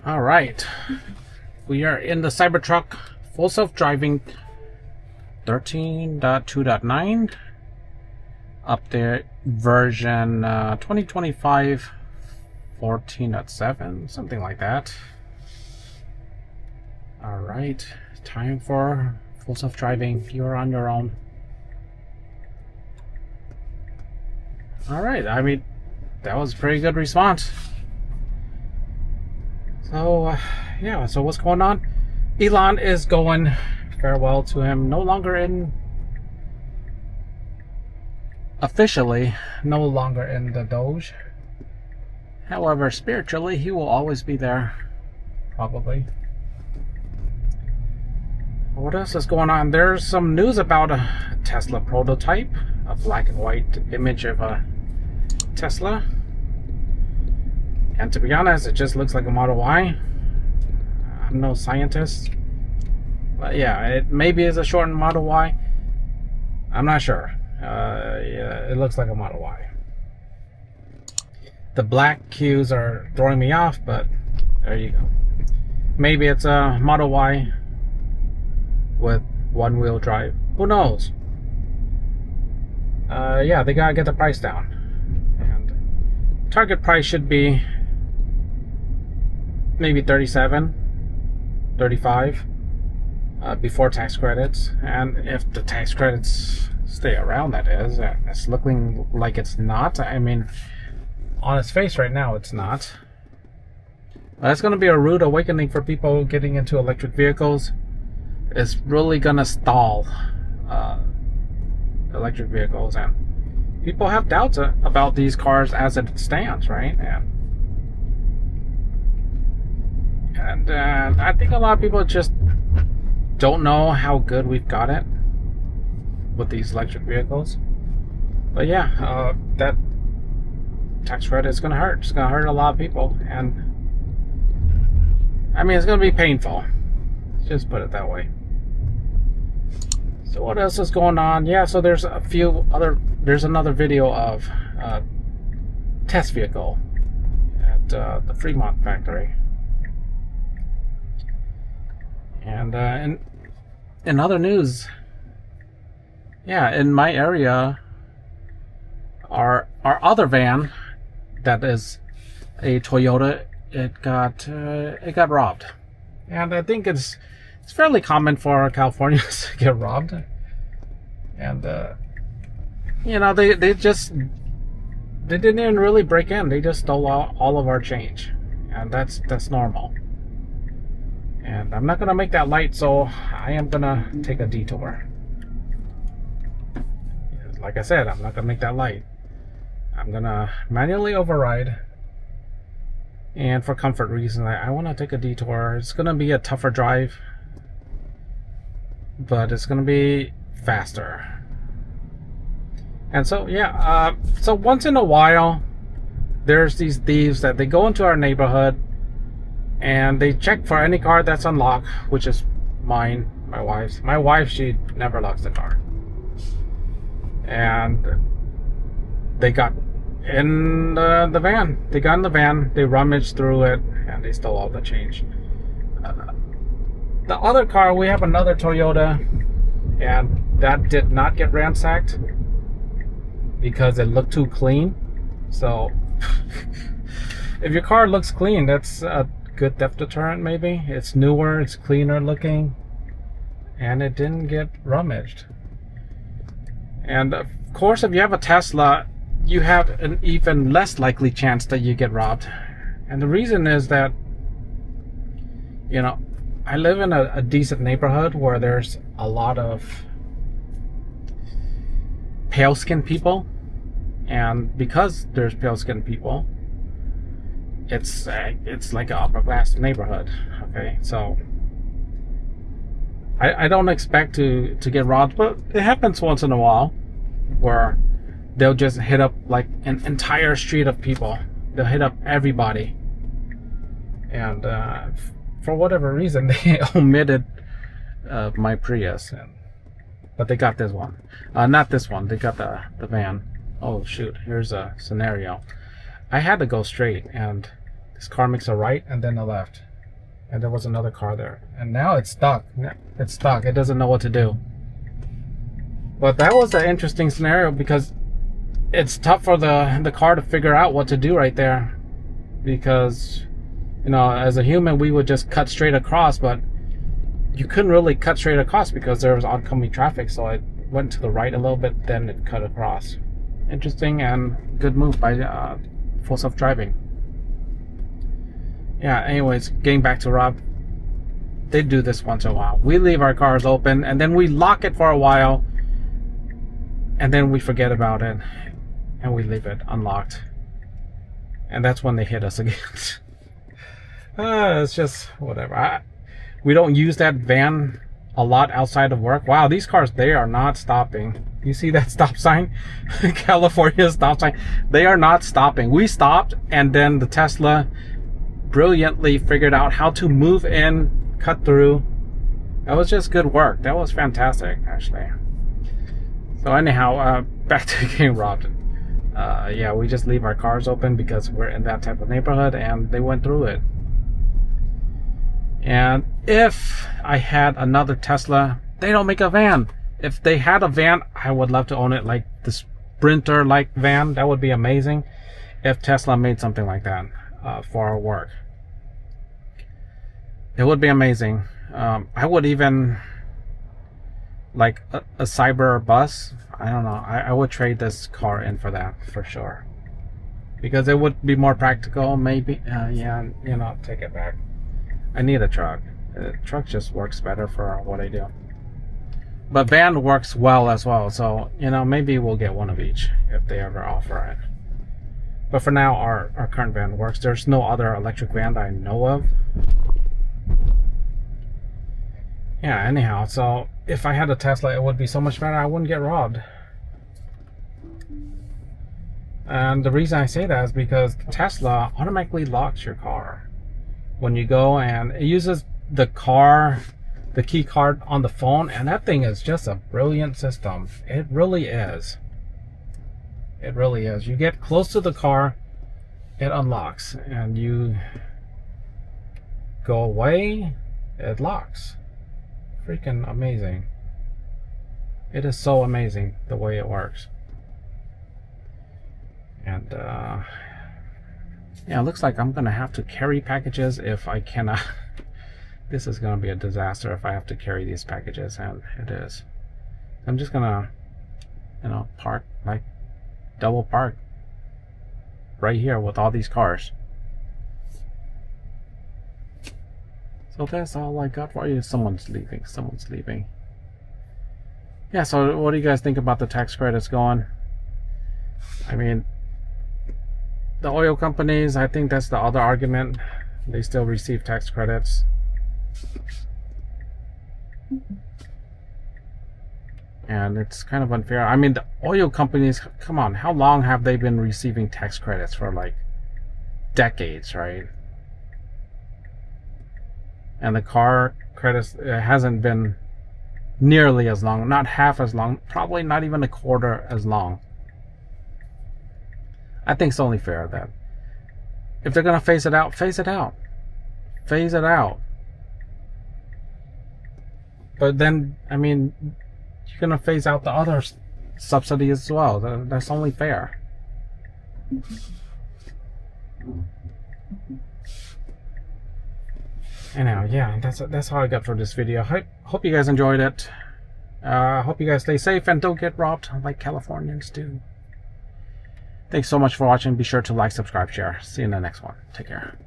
All right, we are in the Cybertruck full self-driving 13.2.9 update version 2025 14.7, something like that. All right, time for full self-driving. You're on your own. All right, I mean, that was a pretty good response. So, yeah, so what's going on? Elon is going farewell to him. No longer officially, no longer in the Doge. However, spiritually, he will always be there. Probably. What else is going on? There's some news about a Tesla prototype. A black and white image of a Tesla. And to be honest, it just looks like a Model Y. I'm no scientist. But yeah, it maybe is a shortened Model Y. I'm not sure. Yeah, it looks like a Model Y. The black cues are throwing me off, but there you go. Maybe it's a Model Y with one-wheel drive. Who knows? Yeah, they gotta get the price down. And target price should be maybe 37, 35 before tax credits. And if the tax credits stay around, that is, it's looking like it's not. I mean, on its face right now, it's not. That's going to be a rude awakening for people getting into electric vehicles. It's really going to stall electric vehicles, and people have doubts about these cars as it stands, right? And I think a lot of people just don't know how good we've got it with these electric vehicles. But yeah, that tax credit is going to hurt. It's going to hurt a lot of people. And I mean, it's going to be painful. Just put it that way. So what else is going on? Yeah, so there's another video of test vehicle at the Fremont factory. And in other news, yeah, in my area, our other van that is a Toyota, it got robbed, and I think it's fairly common for Californians to get robbed. And you know, they didn't even really break in. They just stole all of our change, and that's normal. And I'm not gonna make that light, so I am gonna take a detour. Like I said, I'm not gonna make that light. I'm gonna manually override, and for comfort reasons, I want to take a detour. It's gonna be a tougher drive, but it's gonna be faster. And so yeah, so once in a while, there's these thieves that they go into our neighborhood and they check for any car that's unlocked, which is mine, my wife's. My wife, she never locks the car. And they got in the van. They got in the van, they rummaged through it, and they stole all the change. The other car, we have another Toyota, and that did not get ransacked because it looked too clean. So if your car looks clean, that's a good theft deterrent. Maybe it's newer, it's cleaner looking, and it didn't get rummaged. And of course, if you have a Tesla, you have an even less likely chance that you get robbed. And the reason is that, you know, I live in a decent neighborhood where there's a lot of pale-skinned people, and because there's pale-skinned people, it's like an upper-class neighborhood. Okay, so I don't expect to get robbed, but it happens once in a while where they'll just hit up like an entire street of people. They'll hit up everybody, and for whatever reason, they omitted my Prius, but they got this one. Not this one. They got the van. Oh shoot! Here's a scenario. I had to go straight, and this car makes a right and then a left. And there was another car there. And now it's stuck. It's stuck. It doesn't know what to do. But that was an interesting scenario because it's tough for the car to figure out what to do right there. Because, you know, as a human, we would just cut straight across, but you couldn't really cut straight across because there was oncoming traffic. So it went to the right a little bit, then it cut across. Interesting and good move by Full Self-Driving. Yeah, anyways, getting back to Rob. They do this once in a while. We leave our cars open and then we lock it for a while and then we forget about it and we leave it unlocked. And that's when they hit us again. It's just whatever. We don't use that van a lot outside of work. Wow, these cars, they are not stopping. You see that stop sign? California stop sign. They are not stopping. We stopped and then the Tesla brilliantly figured out how to move in, cut through. That was just good work. That was fantastic, actually. So anyhow, back to getting robbed. Yeah, we just leave our cars open because we're in that type of neighborhood and they went through it. And if I had another Tesla, they don't make a van. If they had a van, I would love to own it, like the Sprinter like van. That would be amazing if Tesla made something like that for our work. It would be amazing. I would even like a cyber bus. I don't know. I would trade this car in for that for sure, because it would be more practical. Maybe yeah, you know, take it back. I need a truck. The truck just works better for what I do. But van works well as well. So, you know, maybe we'll get one of each if they ever offer it. But for now, our current van works. There's no other electric van that I know of. Yeah, anyhow, so if I had a Tesla, it would be so much better. I wouldn't get robbed. And the reason I say that is because Tesla automatically locks your car when you go, and it uses the key card on the phone, and that thing is just a brilliant system. It really is. It really is. You get close to the car, it unlocks, and you go away, it locks. Freaking amazing. It is so amazing the way it works. And yeah, it looks like I'm gonna have to carry packages if I cannot. This is gonna be a disaster if I have to carry these packages, and it is. I'm just gonna, you know, park, like double park right here with all these cars. So that's all I got for you. Someone's leaving. Someone's leaving. Yeah, so what do you guys think about the tax credits going? I mean, the oil companies, I think that's the other argument. They still receive tax credits. And it's kind of unfair. I mean, the oil companies, come on, how long have they been receiving tax credits? For like decades, right? And the car credits, it hasn't been nearly as long, not half as long, probably not even a quarter as long. I think it's only fair that if they're gonna phase it out, phase it out. Phase it out. But then, I mean, you're gonna phase out the other subsidies as well. That's only fair. Anyhow, yeah, that's all I got for this video. Hope you guys enjoyed it. Hope you guys stay safe and don't get robbed like Californians do. Thanks so much for watching. Be sure to like, subscribe, share. See you in the next one. Take care.